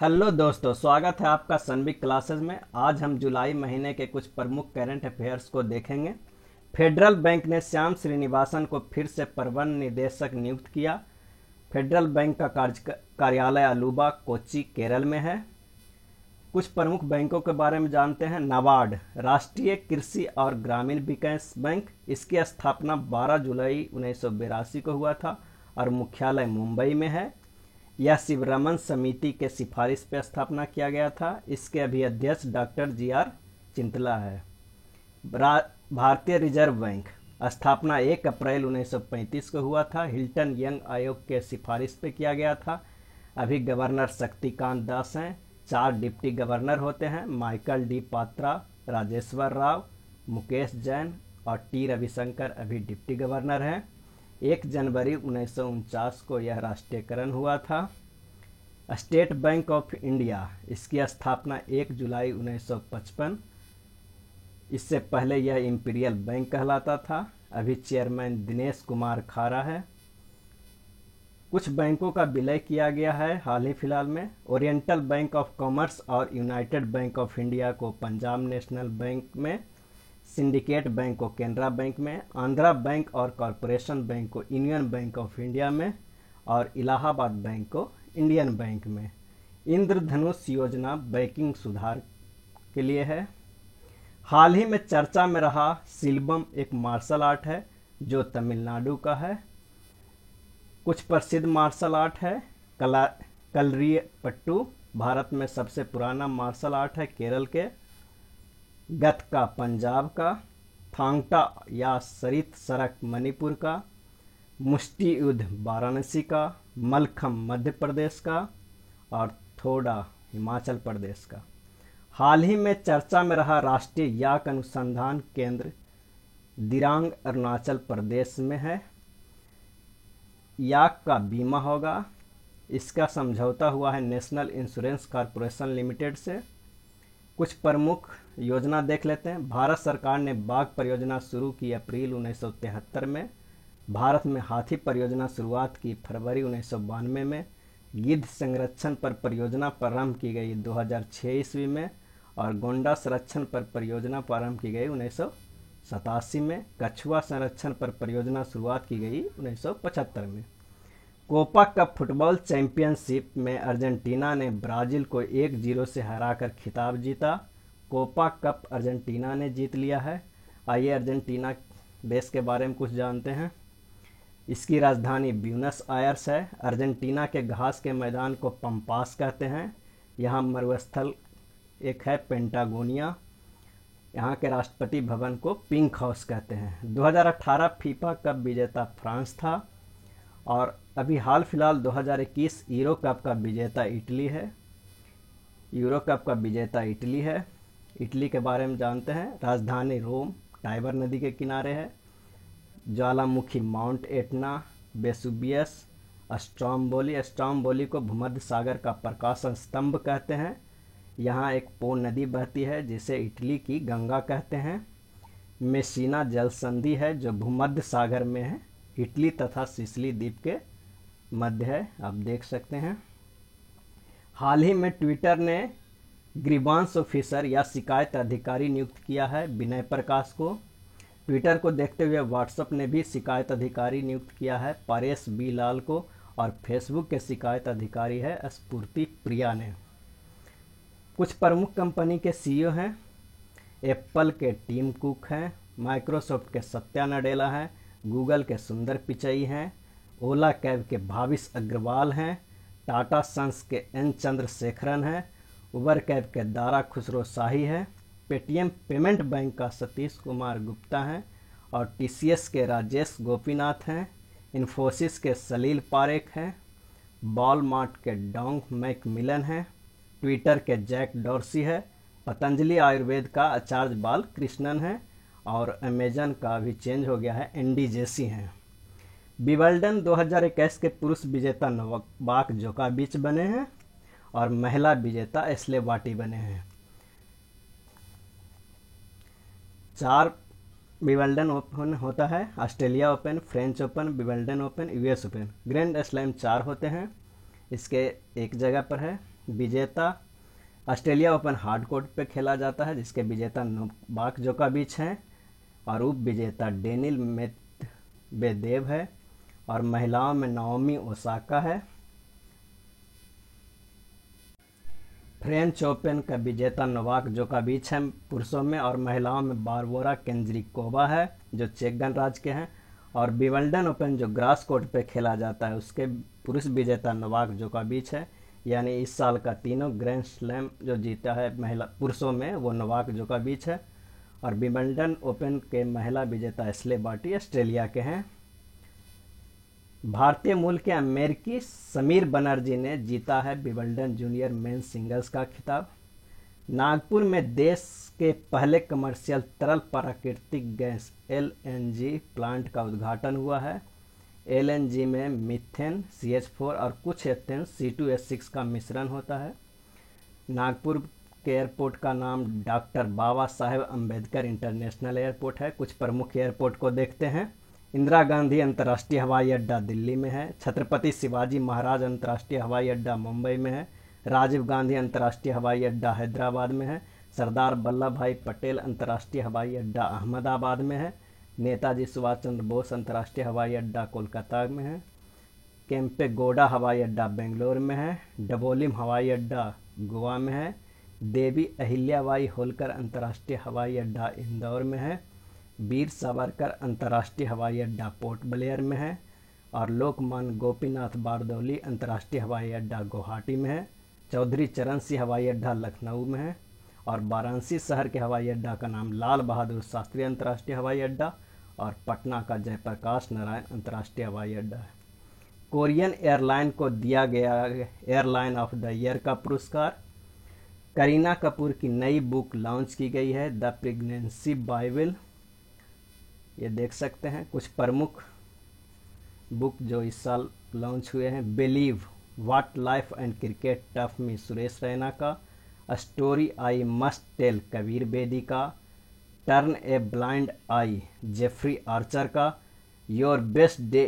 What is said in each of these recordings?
Hello दोस्तों, स्वागत है आपका सनबिग क्लासेस में। आज हम जुलाई महीने के कुछ प्रमुख करंट अफेयर्स को देखेंगे। फेडरल बैंक ने श्याम श्रीनिवासन को फिर से प्रबंध निदेशक नियुक्त किया। फेडरल बैंक का कार्यालय अलुवा, कोच्चि, केरल में है। कुछ प्रमुख बैंकों के बारे में जानते हैं। नाबार्ड, राष्ट्रीय कृषि और ग्रामीण विकास बैंक, इसकी स्थापना 12 जुलाई 1982 को हुआ था और मुख्यालय मुंबई में है। यह शिवरमन समिति के सिफारिश पर स्थापना किया गया था। इसके अभी अध्यक्ष डॉक्टर जी.आर. चिंतला है। भारतीय रिजर्व बैंक, स्थापना 1 अप्रैल 1935 को हुआ था। हिल्टन यंग आयोग के सिफारिश पे किया गया था। अभी गवर्नर शक्तिकांत दास हैं। 4 डिप्टी गवर्नर होते हैं, माइकल डी पात्रा, राजेश्वर राव, मुकेश जैन और टी रविशंकर अभी डिप्टी गवर्नर हैं। 1 जनवरी 1949 को यह राष्ट्रीयकरण हुआ था। स्टेट बैंक ऑफ इंडिया, इसकी स्थापना 1 जुलाई 1955। इससे पहले यह इंपीरियल बैंक कहलाता था। अभी चेयरमैन दिनेश कुमार खारा है। कुछ बैंकों का विलय किया गया है हाल ही फिलहाल में। ओरिएंटल बैंक ऑफ कॉमर्स और यूनाइटेड बैंक ऑफ इंडिया को पंजाब नेशनल बैंक में, सिंडिकेट बैंक को केनरा बैंक में, आंध्रा बैंक और कॉरपोरेशन बैंक को यूनियन बैंक ऑफ इंडिया में और इलाहाबाद बैंक को इंडियन बैंक में। इंद्रधनुष योजना बैंकिंग सुधार के लिए है। हाल ही में चर्चा में रहा सिलबम एक मार्शल आर्ट है जो तमिलनाडु का है। कुछ प्रसिद्ध मार्शल आर्ट है। कलरीपयट्टू भारत में सबसे पुराना मार्शल आर्ट है केरल के। गतका पंजाब का। थांगटा या सरित सरक मणिपुर का। मुष्टि युद्ध वाराणसी का। मलखम मध्य प्रदेश का और थोड़ा हिमाचल प्रदेश का। हाल ही में चर्चा में रहा राष्ट्रीय याक अनुसंधान केंद्र दिरांग अरुणाचल प्रदेश में है। याक का बीमा होगा। इसका समझौता हुआ है नेशनल इंश्योरेंस कॉरपोरेशन लिमिटेड से। कुछ प्रमुख योजना देख लेते हैं। भारत सरकार ने बाघ परियोजना शुरू की अप्रैल 1973 में। भारत में हाथी परियोजना शुरुआत की फरवरी 1992 में। गिद्ध संरक्षण पर परियोजना प्रारंभ की गई 2006 ईस्वी में और गोंडा संरक्षण पर परियोजना प्रारंभ की गई 1987 में। कछुआ संरक्षण पर परियोजना शुरुआत की गई 1975 में। कोपा कप फुटबॉल चैंपियनशिप में अर्जेंटीना ने ब्राजील को 1-0 से हराकर खिताब जीता। कोपा कप अर्जेंटीना ने जीत लिया है। आइए अर्जेंटीना देश के बारे में कुछ जानते हैं। इसकी राजधानी ब्यूनस आयर्स है। अर्जेंटीना के घास के मैदान को पंपास कहते हैं। यहाँ मरुस्थल एक है पेंटागोनिया। यहाँ के राष्ट्रपति भवन को पिंक हाउस कहते हैं। 2018 फीफा कप विजेता फ्रांस था और अभी हाल फिलहाल 2021 यूरो कप का विजेता इटली है। यूरो कप का विजेता इटली है। इटली के बारे में जानते हैं। राजधानी रोम टाइबर नदी के किनारे है। ज्वालामुखी माउंट एटना, वेसुवियस, स्ट्रोम्बोली को भूमध्य सागर का प्रकाशन स्तंभ कहते हैं। यहाँ एक पो नदी बहती है जिसे इटली की गंगा कहते हैं। मेसिना जल संधि है जो भूमध्य सागर में है। इटली तथा सिसिली द्वीप के मध्य है, आप देख सकते हैं। हाल ही में ट्विटर ने ग्रीवांस ऑफिसर या शिकायत अधिकारी नियुक्त किया है विनय प्रकाश को। ट्विटर को देखते हुए व्हाट्सएप ने भी शिकायत अधिकारी नियुक्त किया है परेश बी लाल को और फेसबुक के शिकायत अधिकारी है स्फूर्ति प्रिया ने। कुछ प्रमुख कंपनी के सीईओ हैं। एप्पल के टिम कुक हैं। माइक्रोसॉफ्ट के सत्या नडेला हैं। गूगल के सुंदर पिचई हैं। ओला कैब के भाविश अग्रवाल हैं। टाटा सन्स के एन चंद्रशेखरन हैं। उबर कैब के दारा खुसरो शाही है। पेटीएम पेमेंट बैंक का सतीश कुमार गुप्ता हैं और टीसीएस के राजेश गोपीनाथ हैं। इन्फोसिस के सलील पारेख हैं। वॉलमार्ट के डोंग मैकमिलन हैं। ट्विटर के जैक डॉर्सी है। पतंजलि आयुर्वेद का आचार्य बाल कृष्णन है और अमेजन का भी चेंज हो गया है, एनडी जेसी हैं। विंबलडन 2021 के पुरुष विजेता नोवाक जोकोविच बने हैं और महिला विजेता एश्ले बार्टी बने हैं। 4 विंबलडन ओपन होता है। Australia open, French open, Wimbledon open, US open. Grand slam 4 होते हैं। इसके एक जगह पर है विजेता ऑस्ट्रेलिया ओपन हार्ड कोर्ट पे खेला जाता है, जिसके विजेता नोवाक जोकोविच हैं और उप विजेता डेनिल मेदवेदेव है। और महिलाओं में नाओमी ओसाका है। फ्रेंच ओपन का विजेता नोवाक जोकोविच है पुरुषों में, और महिलाओं में बारबोरा केंद्रिकोवा है जो चेक गणराज्य के हैं। और विंबलडन ओपन जो ग्रास कोर्ट पे खेला जाता है उसके पुरुष विजेता नोवाक जोकोविच है। यानी इस साल का तीनों ग्रैंड स्लैम जो जीता है महिला पुरुषों में वो नोवाक जोकोविच है। और विंबलडन ओपन के महिला विजेता एश्ले बार्टी ऑस्ट्रेलिया के हैं। भारतीय मूल के अमेरिकी समीर बनर्जी ने जीता है विंबलडन जूनियर मेंस सिंगल्स का खिताब। नागपुर में देश के पहले कमर्शियल तरल प्राकृतिक गैस एलएनजी प्लांट का उद्घाटन हुआ है। एलएनजी में मीथेन CH4 और कुछ एथेन C2H6 का मिश्रण होता है। नागपुर के एयरपोर्ट का नाम doctor Baba Saheb Ambedkar international airport है। कुछ प्रमुख एयरपोर्ट को देखते हैं। इंदिरा गांधी अंतर्राष्ट्रीय हवाई अड्डा दिल्ली में है। छत्रपति शिवाजी महाराज अंतर्राष्ट्रीय हवाई अड्डा मुंबई में है। राजीव गांधी अंतर्राष्ट्रीय हवाई अड्डा हैदराबाद में है। सरदार वल्लभ भाई पटेल अंतर्राष्ट्रीय हवाई अड्डा अहमदाबाद में है। नेताजी सुभाष चंद्र बोस अंतर्राष्ट्रीय हवाई अड्डा कोलकाता में है। केम्पेगौड़ा हवाई अड्डा बेंगलोर में है। डबोलिम हवाई अड्डा गोवा में है। देवी अहिल्याबाई होलकर अंतर्राष्ट्रीय हवाई अड्डा इंदौर में है। वीर सावरकर अंतर्राष्ट्रीय हवाई अड्डा पोर्ट ब्लेयर में है। और लोकमान्य गोपीनाथ बारदौली अंतर्राष्ट्रीय हवाई अड्डा गुवाहाटी में है। चौधरी चरण सिंह हवाई अड्डा लखनऊ में है। और वाराणसी शहर के हवाई अड्डा का नाम लाल बहादुर शास्त्री अंतर्राष्ट्रीय हवाई अड्डा और पटना का जयप्रकाश नारायण अंतर्राष्ट्रीय हवाई अड्डा है। कोरियन एयरलाइन को दिया गया एयरलाइन ऑफ द ईयर का पुरस्कार। करीना कपूर की नई बुक लॉन्च की गई है, द प्रेगनेंसी बाइबल। ये देख सकते हैं कुछ प्रमुख बुक जो इस साल लॉन्च हुए हैं। Believe, what life and cricket taught me Suresh Raina का। Story I must tell Kabir Bedi का। Turn a blind eye Jeffrey Archer का। Your best day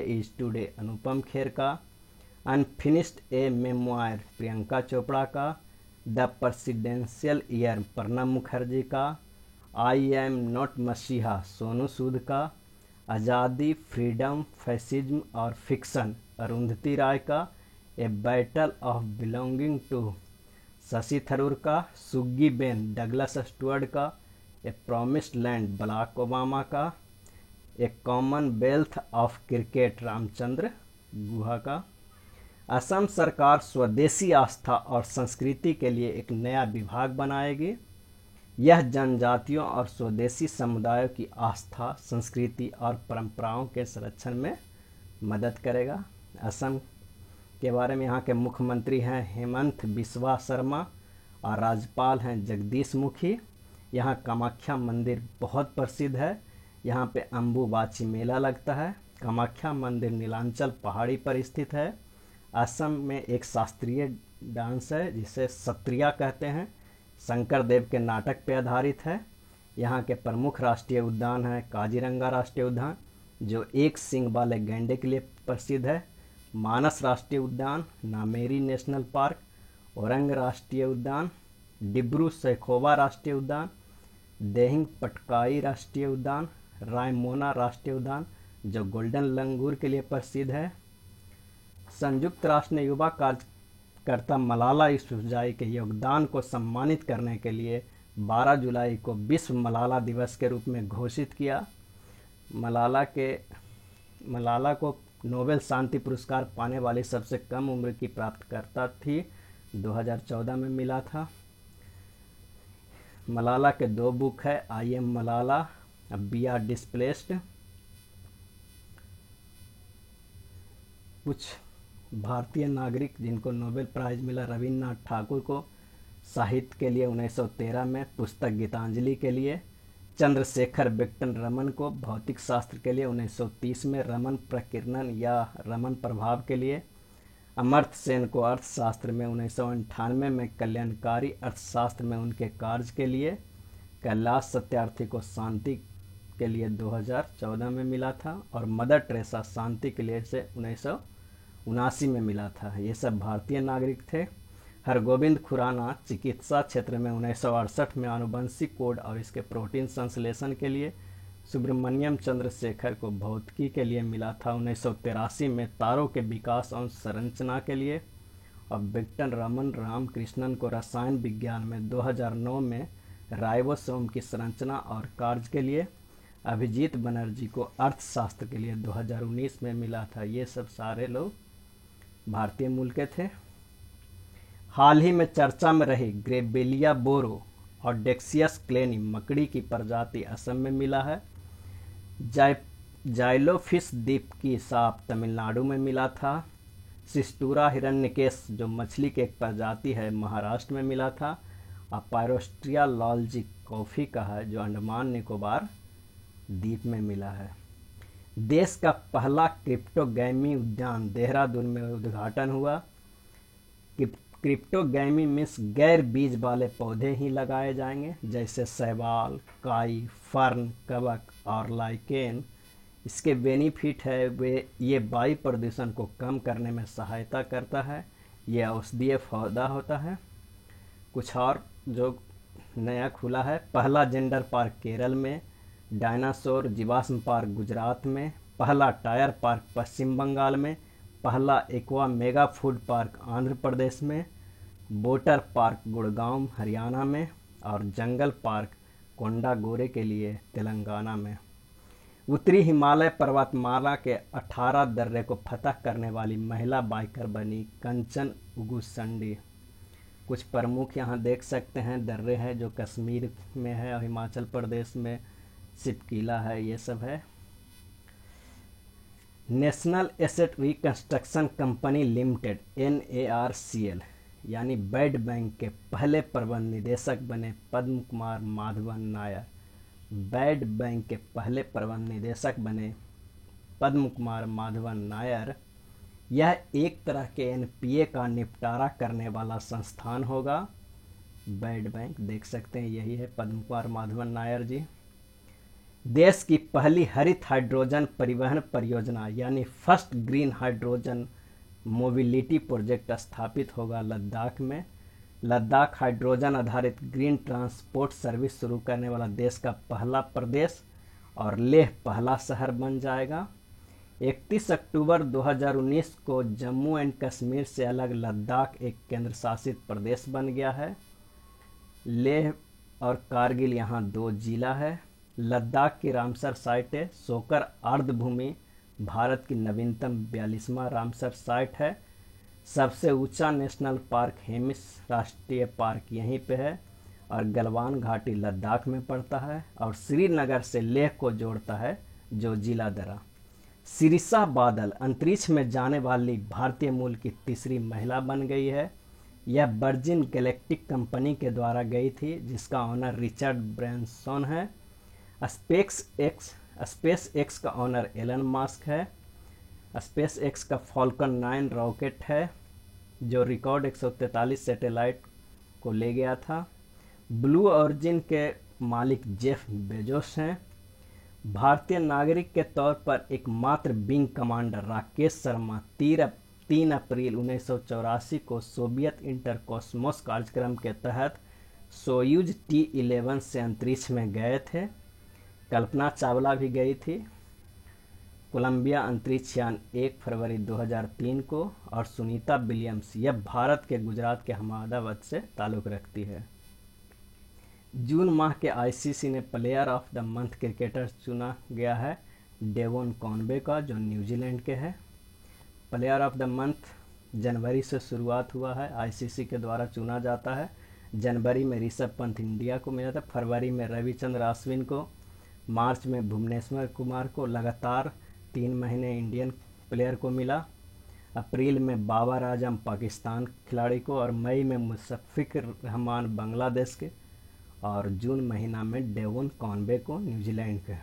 is today Anupam Kher का। Unfinished a memoir Priyanka Chopra का। The presidential year Pranab Mukherjee का। I am not messiah Sonu Sood का। Azadi, freedom, fascism और fiction Arundhati Roy का। A battle of belonging to Shashi Tharoor का। सुग्गी Ben Douglas Stuart का। ए promised land Barack Obama का। ए Commonwealth of cricket Ramachandra Guha का। असम सरकार स्वदेशी आस्था और संस्कृति के लिए एक नया विभाग बनाएगी। यह जनजातियों और स्वदेशी समुदायों की आस्था, संस्कृति और परंपराओं के संरक्षण में मदद करेगा। असम के बारे में यहाँ के मुख्यमंत्री हैं हेमंत बिस्वा शर्मा और राज्यपाल हैं जगदीश मुखी। यहाँ कामाख्या मंदिर बहुत प्रसिद्ध है। यहाँ पे अम्बुबाची मेला लगता है। कामाख्या मंदिर नीलांचल पहाड़ी पर स्थित है। असम में एक शास्त्रीय डांस है जिसे सत्रिया कहते हैं, शंकर देव के नाटक पर आधारित है। यहाँ के प्रमुख राष्ट्रीय उद्यान हैं काजीरंगा राष्ट्रीय उद्यान जो एक सींग वाले गैंडे के लिए प्रसिद्ध है। मानस राष्ट्रीय उद्यान, नामेरी नेशनल पार्क, औरंग राष्ट्रीय उद्यान, डिब्रू सैखोवा राष्ट्रीय उद्यान, देहिंग पटकाई राष्ट्रीय उद्यान, रायमोना राष्ट्रीय उद्यान जो गोल्डन लंगूर के लिए प्रसिद्ध है। संयुक्त राष्ट्र ने युवा कार्यकर्ता मलाला यूसुफजई के योगदान को सम्मानित करने के लिए 12 जुलाई को विश्व मलाला दिवस के रूप में घोषित किया। मलाला को नोबेल शांति पुरस्कार पाने वाली सबसे कम उम्र की प्राप्तकर्ता थी, 2014 में मिला था। मलाला के 2 बुक है, I am Malala, we are displaced. कुछ भारतीय नागरिक जिनको नोबेल प्राइज मिला, रविन्द्रनाथ ठाकुर को साहित्य के लिए 1913 में, पुस्तक गीतांजलि के लिए। चंद्रशेखर विकटन रमन को भौतिक शास्त्र के लिए 1930 में, रमन प्रकीर्णन या रमन प्रभाव के लिए। अमर्त्य सेन को अर्थशास्त्र में 1998 में, कल्याणकारी अर्थशास्त्र में उनके कार्य के लिए। कैलाश सत्यार्थी को शांति के लिए 2014 में मिला था। और मदर टेरेसा शांति के लिए से 1979 में मिला था। ये सब भारतीय नागरिक थे। हरगोविंद खुराना चिकित्सा क्षेत्र में 1968 में आनुवंशिक कोड और इसके प्रोटीन संश्लेषण के लिए, सुब्रमण्यम चंद्रशेखर को भौतिकी के लिए मिला था 1983 में तारों के विकास और संरचना के लिए, और विक्टर रमन रामकृष्णन को रसायन विज्ञान में 2009 में राइबोसोम की संरचना और कार्य के लिए, अभिजीत बनर्जी को अर्थशास्त्र के लिए 2019 में मिला था। ये सब सारे लोग भारतीय मूल के थे। हाल ही में चर्चा में रही ग्रेबिलिया बोरो और डेक्सियस क्लेनी मकड़ी की प्रजाति असम में मिला है। जाइलोफिश द्वीप की सांप तमिलनाडु में मिला था। सिस्टूरा हिरण्यकेश जो मछली की एक प्रजाति है महाराष्ट्र में मिला था। और पायरोस्ट्रिया लॉलजी कॉफी का है जो अंडमान निकोबार द्वीप में मिला है। देश का पहला क्रिप्टोगैमी उद्यान देहरादून में उद्घाटन हुआ। क्रिप्टोगैमी मीन्स गैर बीज वाले पौधे ही लगाए जाएंगे, जैसे शैवाल, काई, फर्न, कवक और लाइकेन। इसके बेनिफिट है ये वायु प्रदूषण को कम करने में सहायता करता है। ये औषधीय पौधा होता है। कुछ और जो नया खुला है, पहला जेंडर पार्क केरल में, डायनासोर जीवाश्म पार्क गुजरात में, पहला टायर पार्क पश्चिम बंगाल में, पहला aqua mega food park Andhra Pradesh में, बोटर पार्क गुड़गांव हरियाणा में, और जंगल पार्क कोंडागोरे के लिए तेलंगाना में। उत्तरी हिमालय पर्वतमाला के 18 दर्रे को फतह करने वाली महिला बाइकर बनी कंचन उगुसंडी। कुछ प्रमुख यहाँ देख सकते हैं दर्रे हैं जो कश्मीर में है और हिमाचल प्रदेश में सिपकीला है, ये सब है। National asset reconstruction company limited NARCL यानी वर्ल्ड बैंक के पहले प्रबंध निदेशक बने पद्म कुमार माधवन नायर। वर्ल्ड बैंक के पहले प्रबंध निदेशक बने पद्म कुमार माधवन नायर। यह एक तरह के NPA का निपटारा करने वाला संस्थान होगा। वर्ल्ड बैंक देख सकते हैं, यही है पद्म कुमार माधवन नायर जी। देश की पहली हरित हाइड्रोजन परिवहन परियोजना यानी first green hydrogen mobility project स्थापित होगा लद्दाख में। लद्दाख हाइड्रोजन आधारित ग्रीन ट्रांसपोर्ट सर्विस शुरू करने वाला देश का पहला प्रदेश और लेह पहला शहर बन जाएगा। 31 अक्टूबर 2019 को जम्मू एंड कश्मीर से अलग लद्दाख एक केंद्र शासित प्रदेश बन गया है। लेह और कारगिल यहाँ 2 जिला है। लद्दाख की रामसर साइट है। सोकर अर्धभूमि भारत की नवीनतम 42वां रामसर साइट है। सबसे ऊंचा नेशनल पार्क हेमिस राष्ट्रीय पार्क यहीं पे है और गलवान घाटी लद्दाख में पड़ता है और श्रीनगर से लेह को जोड़ता है जो जिला दरा। सिरिसा बादल अंतरिक्ष में जाने वाली भारतीय मूल की तीसरी महिला बन गई है। यह वर्जिन गैलेक्टिक कंपनी के द्वारा गई थी जिसका ऑनर रिचर्ड ब्रैनसन है। स्पेस एक्स का ऑनर एलन मास्क है। स्पेस एक्स का फॉल्कन 9 रॉकेट है जो रिकॉर्ड 143 सैटेलाइट को ले गया था। ब्लू ऑरिजिन के मालिक जेफ बेजोस हैं। भारतीय नागरिक के तौर पर एकमात्र विंग कमांडर राकेश शर्मा 3 अप्रैल 1984 को सोवियत इंटरकॉस्मोस कार्यक्रम के तहत सोयूज T-11 से अंतरिक्ष में गए थे। कल्पना चावला भी गई थी। कोलंबिया अंतरिक्ष यान 1 फरवरी 2003 को और सुनीता विलियम्स यह भारत के गुजरात के अहमदाबाद से ताल्लुक़ रखती है। जून माह के ICC ने player of the month cricketer चुना गया है डेवोन कॉनवे का जो न्यूजीलैंड के हैं। प्लेयर ऑफ द मंथ जनवरी से शुरुआत हुआ है, ICC के द्वारा चुना जाता है। जनवरी में ऋषभ पंत इंडिया को मिला था, फरवरी में रविचंद्र अश्विन को, मार्च में भुवनेश्वर कुमार को, लगातार 3 महीने इंडियन प्लेयर को मिला। अप्रैल में बाबर आजम पाकिस्तान खिलाड़ी को और मई में मुशफ़िक़ुर रहमान बांग्लादेश के और जून महीना में डेवोन कॉनवे को न्यूजीलैंड के।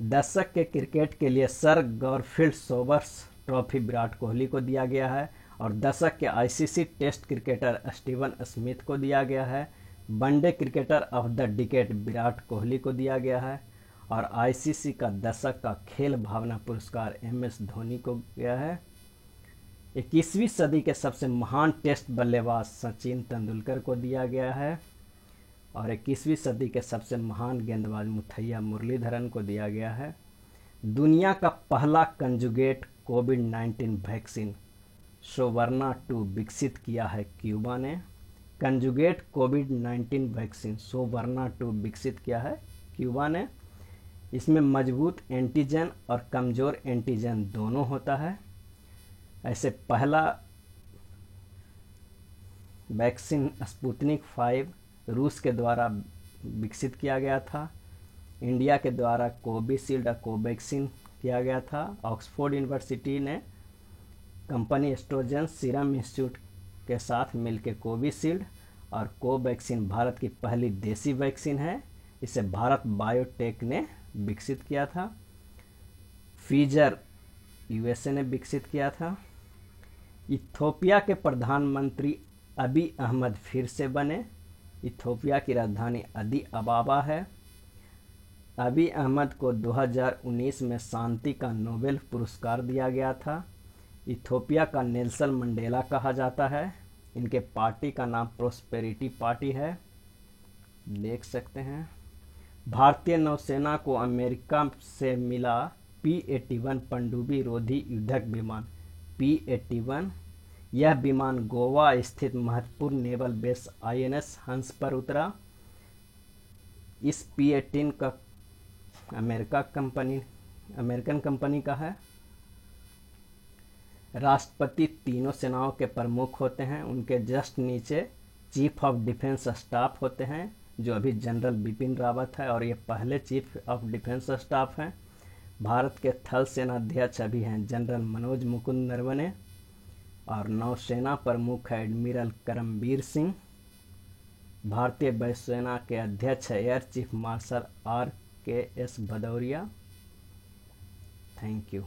दशक के क्रिकेट के लिए Sir Garfield Sobers trophy Virat Kohli को दिया गया है और दशक के ICC test cricketer Steven Smith को दिया गया है। One day cricketer of the decade Virat Kohli को दिया गया है और ICC का दशक का खेल भावना पुरस्कार MS धोनी को गया है। 21वीं सदी के सबसे महान टेस्ट बल्लेबाज सचिन तेंदुलकर को दिया गया है और 21वीं सदी के सबसे महान गेंदबाज मुथैया मुरलीधरन को दिया गया है। दुनिया का पहला कंजुगेट कोविड-19 वैक्सीन सोवर्ना 2 विकसित किया है क्यूबा ने। कंजुगेट कोविड-19 वैक्सीन सोवर्ना 2 विकसित किया है क्यूबा ने। इसमें मजबूत एंटीजन और कमज़ोर एंटीजन दोनों होता है। ऐसे पहला वैक्सीन स्पुतनिक 5 रूस के द्वारा विकसित किया गया था। इंडिया के द्वारा कोविशील्ड और कोवैक्सीन किया गया था। ऑक्सफोर्ड यूनिवर्सिटी ने कंपनी एस्ट्रोजेन सीरम इंस्टीट्यूट के साथ मिलकर कोविशील्ड और कोवैक्सीन भारत की पहली देसी वैक्सीन है। इसे भारत बायोटेक ने विकसित किया था। फाइजर यूएसए ने विकसित किया था। इथियोपिया के प्रधानमंत्री अबी अहमद फिर से बने। इथियोपिया की राजधानी अदी अबाबा है। अबी अहमद को 2019 में शांति का नोबेल पुरस्कार दिया गया था। इथियोपिया का नेल्सन मंडेला कहा जाता है। इनके पार्टी का नाम प्रोस्पेरिटी पार्टी है, देख सकते हैं। भारतीय नौसेना को अमेरिका से मिला P-81 पनडुब्बी रोधी युद्धक विमान P-81। यह विमान गोवा स्थित महत्वपूर्ण नेवल बेस INS हंस पर उतरा। इस P-18 का अमेरिकन कंपनी का है। राष्ट्रपति तीनों सेनाओं के प्रमुख होते हैं। उनके जस्ट नीचे चीफ ऑफ डिफेंस स्टाफ होते हैं, जो अभी जनरल बिपिन रावत है और ये पहले चीफ ऑफ डिफेंस स्टाफ हैं। भारत के थल सेना अध्यक्ष अभी हैं जनरल मनोज मुकुंद नरवणे और नौसेना प्रमुख है एडमिरल करमबीर सिंह। भारतीय वायुसेना के अध्यक्ष है air chief marshal RKS Bhadauria. Thank you.